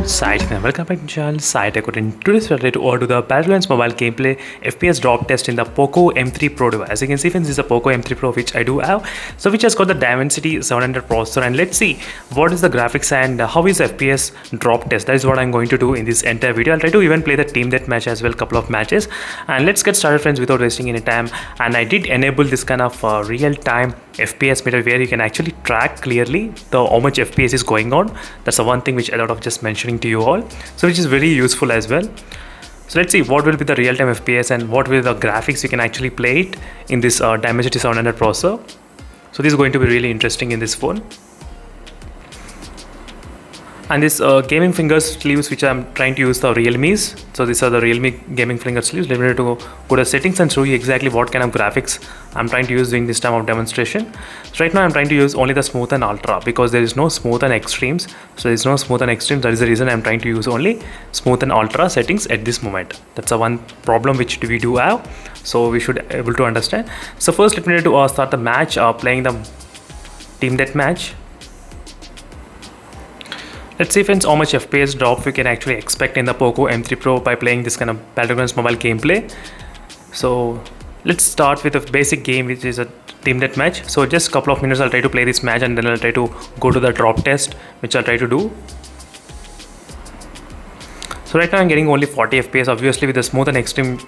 Site and welcome back to the channel Site Tech. In today's video, to the Battlegrounds mobile gameplay FPS drop test in the Poco M3 Pro device. As you can see, friends, this is a Poco M3 Pro which I do have, so which has got the Dimensity 700 processor, and let's see what is the graphics and how is the FPS drop test. That is what I'm going to do in this entire video. I'll try to even play the team deathmatch as well, couple of matches, and let's get started, friends, without wasting any time. And I did enable this kind of real-time FPS meter where you can actually track clearly how much FPS is going on. That's the one thing which I thought of just mentioning to you all, so which is very useful as well. So let's see what will be the real-time FPS and what will be the graphics you can actually play it in this Dimensity 700 processor. So this is going to be really interesting in this phone. And this gaming finger sleeves which I'm trying to use the Realme's. So these are the Realme gaming finger sleeves. Let me to go to settings and show you exactly what kind of graphics I'm trying to use during this time of demonstration. So right now I'm trying to use only the smooth and ultra because there is no smooth and extremes. So there is no smooth and extremes. That is the reason I'm trying to use only smooth and ultra settings at this moment. That's the one problem which we do have. So we should be able to understand. So first let me to start the match playing the team deathmatch. Let's see, friends, how much FPS drop we can actually expect in the Poco M3 Pro by playing this kind of Battlegrounds mobile gameplay. So let's start with a basic game which is a team deathmatch. So just a couple of minutes I'll try to play this match and then I'll try to go to the drop test, which I'll try to do. So right now I'm getting only 40 FPS. Obviously with the smooth and extreme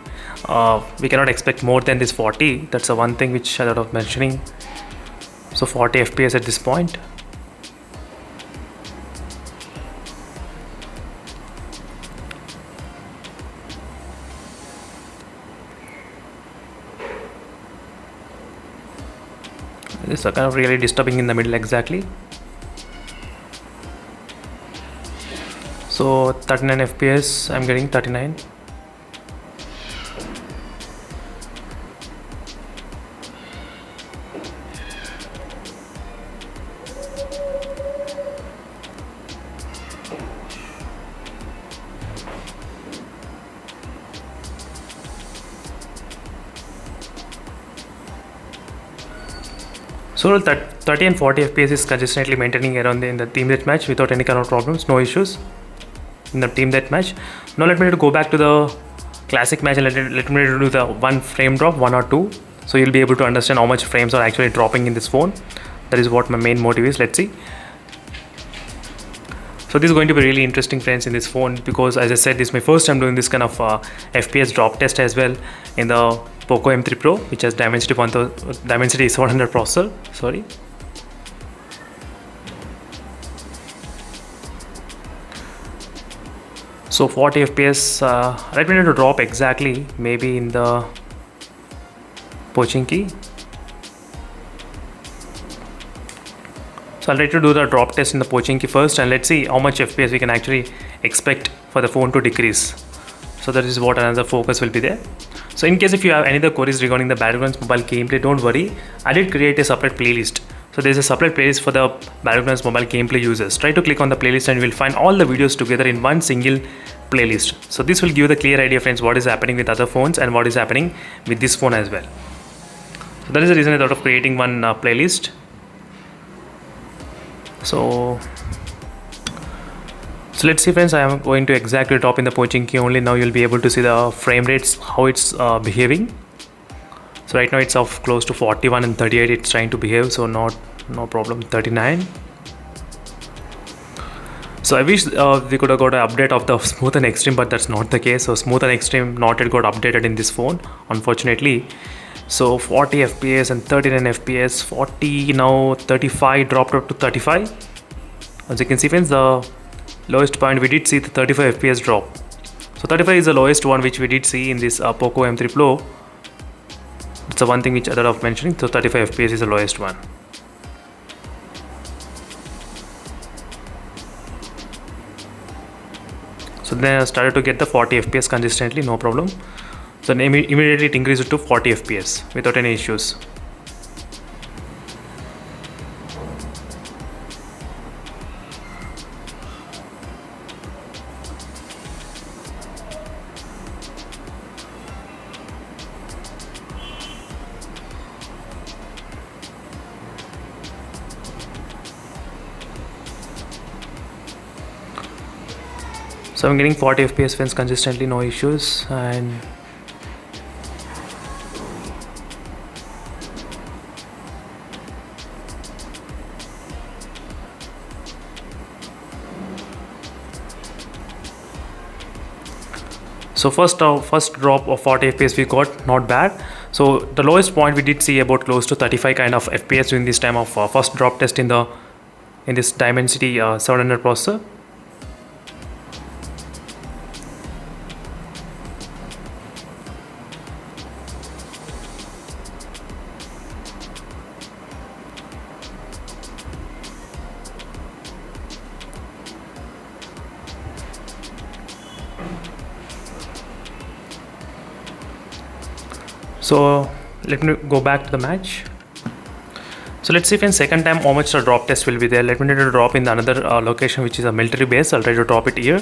we cannot expect more than this 40. That's the one thing which I thought of mentioning. So 40 FPS at this point. This is kind of really disturbing in the middle exactly. So 39 FPS, I'm getting 39. So 30 and 40 FPS is consistently maintaining around in the team deathmatch without any kind of problems, no issues in the team deathmatch. Now let me go back to the classic match and let me do the one frame drop, 1 or 2. So you'll be able to understand how much frames are actually dropping in this phone. That is what my main motive is. Let's see. So this is going to be really interesting, friends, in this phone because as I said, this is my first time doing this kind of FPS drop test as well in the Poco M3 Pro, which has Dimensity 700 processor. Sorry. So 40 FPS. Let me know to drop exactly maybe in the Pochinki. So I'll try to do the drop test in the Pochinki first and let's see how much FPS we can actually expect for the phone to decrease. So that is what another focus will be there. So in case if you have any other queries regarding the Battlegrounds mobile gameplay, don't worry. I did create a separate playlist. So there's a separate playlist for the Battlegrounds mobile gameplay users. Try to click on the playlist and you will find all the videos together in one single playlist. So this will give you the clear idea, friends, what is happening with other phones and what is happening with this phone as well. So that is the reason I thought of creating one playlist. So let's see, friends, I am going to exactly drop in the Pochinki only. Now you'll be able to see the frame rates, how it's behaving. So right now it's of close to 41 and 38 it's trying to behave, so no problem. 39. So I wish we could have got an update of the smooth and extreme, but that's not the case. So smooth and extreme not yet got updated in this phone, unfortunately. So 40 FPS and 39 FPS, 40 now 35 dropped up to 35. As you can see, friends, the lowest point we did see the 35 FPS drop. So 35 is the lowest one which we did see in this Poco M3 Pro. It's the one thing which I thought of mentioning. So 35 FPS is the lowest one. So then I started to get the 40 FPS consistently, no problem. So then immediately it increased to 40 FPS without any issues. So I'm getting 40 FPS friends consistently, no issues. And so first drop of 40 FPS we got, not bad. So the lowest point we did see about close to 35 kind of FPS during this time of first drop test in this Dimensity 700 processor. So let me go back to the match. So let's see if in second time how much the drop test will be there. Let me try to drop in the another location, which is a military base. I'll try to drop it here.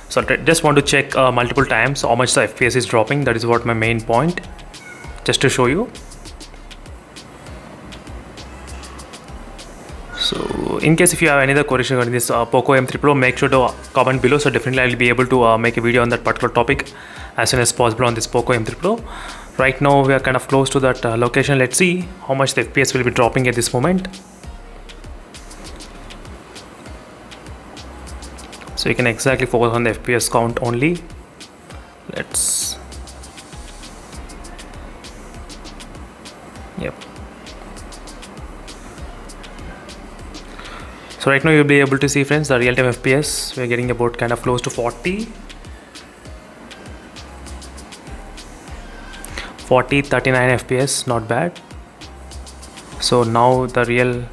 So I just want to check multiple times how much the FPS is dropping. That is what my main point, just to show you. So in case if you have any other queries regarding this Poco M3 Pro, make sure to comment below. So definitely I will be able to make a video on that particular topic as soon as possible on this Poco M3 Pro. Right now we are kind of close to that location. Let's see how much the FPS will be dropping at this moment. So you can exactly focus on the FPS count only. Yep. So right now you'll be able to see, friends, the real-time FPS. We're getting about kind of close to 40, 39 FPS, not bad. So now the real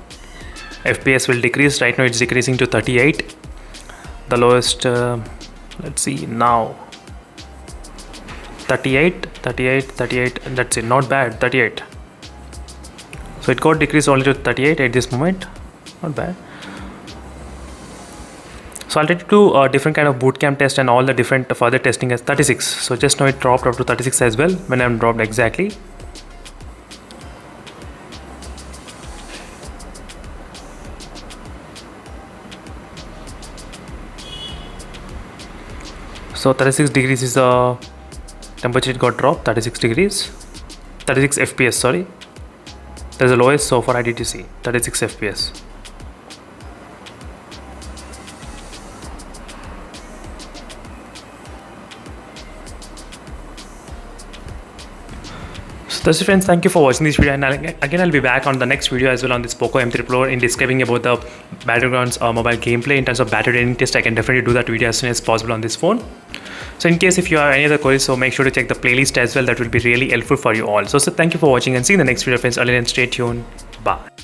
FPS will decrease. Right now it's decreasing to 38. The lowest, let's see now, 38, and that's it, not bad, 38. So it got decreased only to 38 at this moment, not bad. So I'll try to do a different kind of bootcamp test and all the different further testing as 36. So just now it dropped up to 36 as well when I'm dropped exactly. So 36 degrees is the temperature it got dropped, 36 degrees, 36 FPS, sorry. That's the lowest so far I did see, 36 FPS. So that's it, friends. Thank you for watching this video, and I'll be back on the next video as well on this Poco M3 Pro in describing about the Battlegrounds mobile gameplay in terms of battery draining test. I can definitely do that video as soon as possible on this phone. So in case if you have any other queries, so make sure to check the playlist as well. That will be really helpful for you all. So thank you for watching and see you in the next video, friends. Until then, stay tuned. Bye.